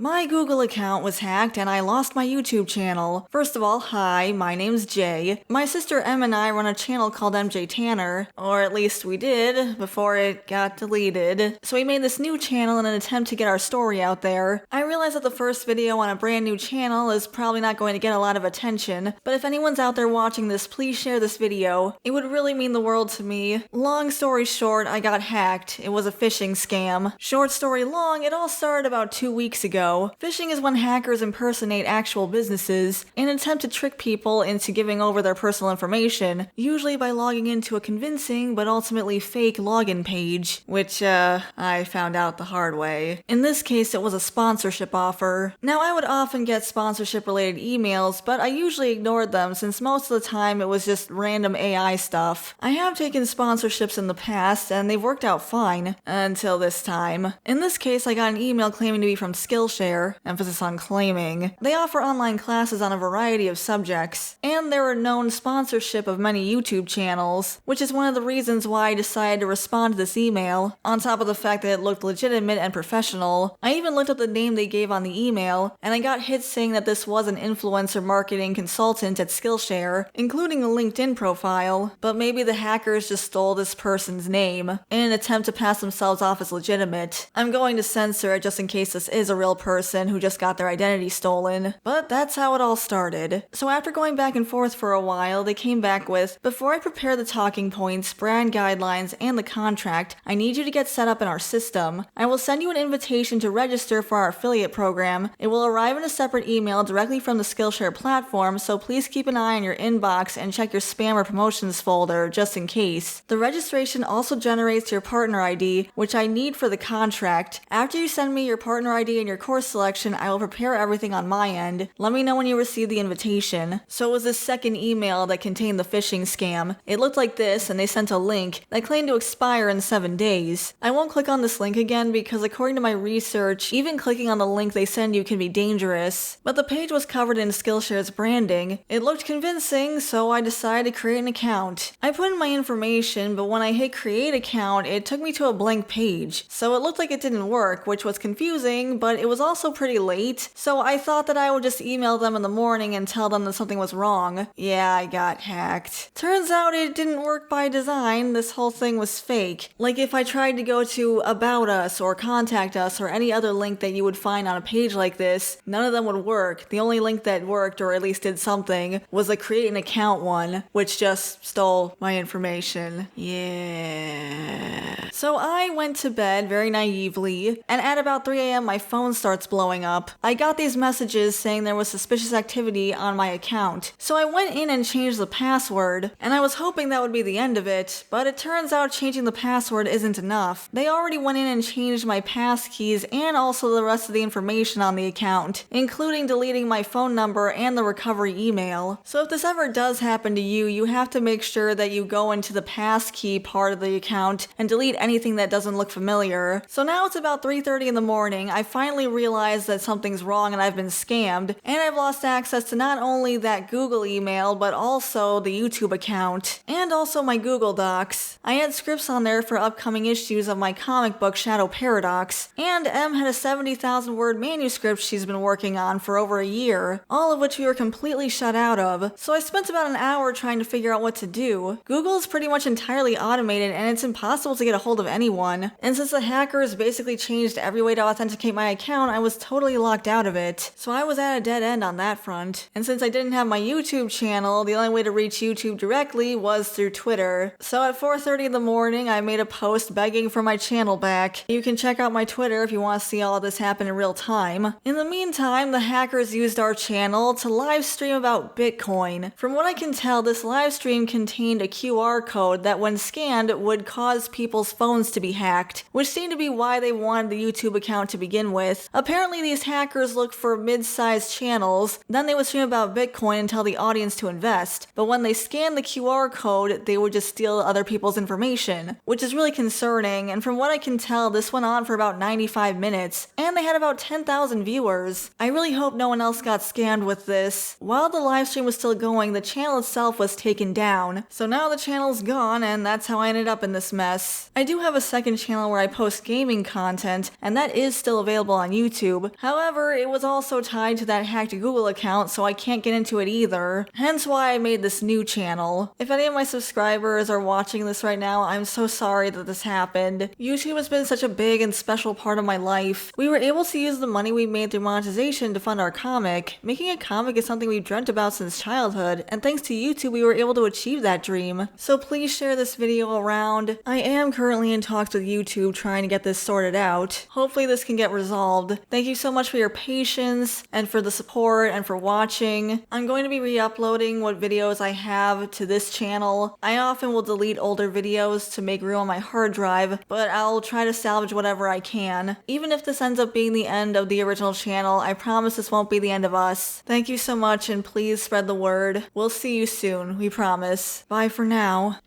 My Google account was hacked and I lost my YouTube channel. First of all, hi, my name's Jay. My sister Em and I run a channel called mjtanner, or at least we did, before it got deleted. So we made this new channel in an attempt to get our story out there. I realize that the first video on a brand new channel is probably not going to get a lot of attention, but if anyone's out there watching this, please share this video. It would really mean the world to me. Long story short, I got hacked. It was a phishing scam. Short story long, it all started about 2 weeks ago. Phishing is when hackers impersonate actual businesses in an attempt to trick people into giving over their personal information, usually by logging into a convincing but ultimately fake login page, which I found out the hard way. In this case, it was a sponsorship offer. Now, I would often get sponsorship related emails, but I usually ignored them since most of the time it was just random AI stuff. I have taken sponsorships in the past and they've worked out fine, until this time. In this case, I got an email claiming to be from Skillshare, emphasis on claiming. They offer online classes on a variety of subjects, and they're a known sponsorship of many YouTube channels, which is one of the reasons why I decided to respond to this email, on top of the fact that it looked legitimate and professional. I even looked up the name they gave on the email, and I got hits saying that this was an influencer marketing consultant at Skillshare, including a LinkedIn profile, but maybe the hackers just stole this person's name in an attempt to pass themselves off as legitimate. I'm going to censor it just in case this is a real person who just got their identity stolen, but that's how it all started. So after going back and forth for a while, they came back with, before I prepare the talking points, brand guidelines, and the contract, I need you to get set up in our system. I will send you an invitation to register for our affiliate program. It will arrive in a separate email directly from the Skillshare platform, so please keep an eye on your inbox and check your spam or promotions folder, just in case. The registration also generates your partner ID, which I need for the contract. After you send me your partner ID and your course selection, I will prepare everything on my end. Let me know when you receive the invitation. So it was this second email that contained the phishing scam. It looked like this, and they sent a link that claimed to expire in 7 days. I won't click on this link again because according to my research, even clicking on the link they send you can be dangerous. But the page was covered in Skillshare's branding. It looked convincing, so I decided to create an account. I put in my information, but when I hit create account, it took me to a blank page. So it looked like it didn't work, which was confusing, but it was also pretty late, so I thought that I would just email them in the morning and tell them that something was wrong. Yeah, I got hacked. Turns out it didn't work by design. This whole thing was fake. Like if I tried to go to About Us or Contact Us or any other link that you would find on a page like this, none of them would work. The only link that worked, or at least did something, was the create an account one, which just stole my information. Yeah. So I went to bed very naively, and at about 3 a.m. my phone starts blowing up. I got these messages saying there was suspicious activity on my account. So I went in and changed the password, and I was hoping that would be the end of it, but it turns out changing the password isn't enough. They already went in and changed my passkeys and also the rest of the information on the account, including deleting my phone number and the recovery email. So if this ever does happen to you, you have to make sure that you go into the passkey part of the account and delete anything that doesn't look familiar. So now it's about 3:30 in the morning. I finally realized that something's wrong and I've been scammed, and I've lost access to not only that Google email, but also the YouTube account, and also my Google Docs. I had scripts on there for upcoming issues of my comic book Shadow Paradox, and Em had a 70,000 word manuscript she's been working on for over a year, all of which we were completely shut out of. So I spent about an hour trying to figure out what to do. Google is pretty much entirely automated and it's impossible to get a hold of anyone, and since the hackers basically changed every way to authenticate my account, I was totally locked out of it. So I was at a dead end on that front. And since I didn't have my YouTube channel, the only way to reach YouTube directly was through Twitter. So at 4:30 in the morning, I made a post begging for my channel back. You can check out my Twitter if you want to see all of this happen in real time. In the meantime, the hackers used our channel to live stream about Bitcoin. From what I can tell, this live stream contained a QR code that when scanned would cause people's phones to be hacked, which seemed to be why they wanted the YouTube account to begin with. Apparently these hackers look for mid-sized channels, then they would stream about Bitcoin and tell the audience to invest. But when they scanned the QR code, they would just steal other people's information, which is really concerning, and from what I can tell, this went on for about 95 minutes, and they had about 10,000 viewers. I really hope no one else got scammed with this. While the live stream was still going, the channel itself was taken down. So now the channel's gone, and that's how I ended up in this mess. I do have a second channel where I post gaming content, and that is still available on YouTube. YouTube. However, it was also tied to that hacked Google account, so I can't get into it either. Hence why I made this new channel. If any of my subscribers are watching this right now, I'm so sorry that this happened. YouTube has been such a big and special part of my life. We were able to use the money we made through monetization to fund our comic. Making a comic is something we've dreamt about since childhood, and thanks to YouTube we were able to achieve that dream. So please share this video around. I am currently in talks with YouTube trying to get this sorted out. Hopefully this can get resolved. Thank you so much for your patience, and for the support, and for watching. I'm going to be re-uploading what videos I have to this channel. I often will delete older videos to make room on my hard drive, but I'll try to salvage whatever I can. Even if this ends up being the end of the original channel, I promise this won't be the end of us. Thank you so much, and please spread the word. We'll see you soon, we promise. Bye for now.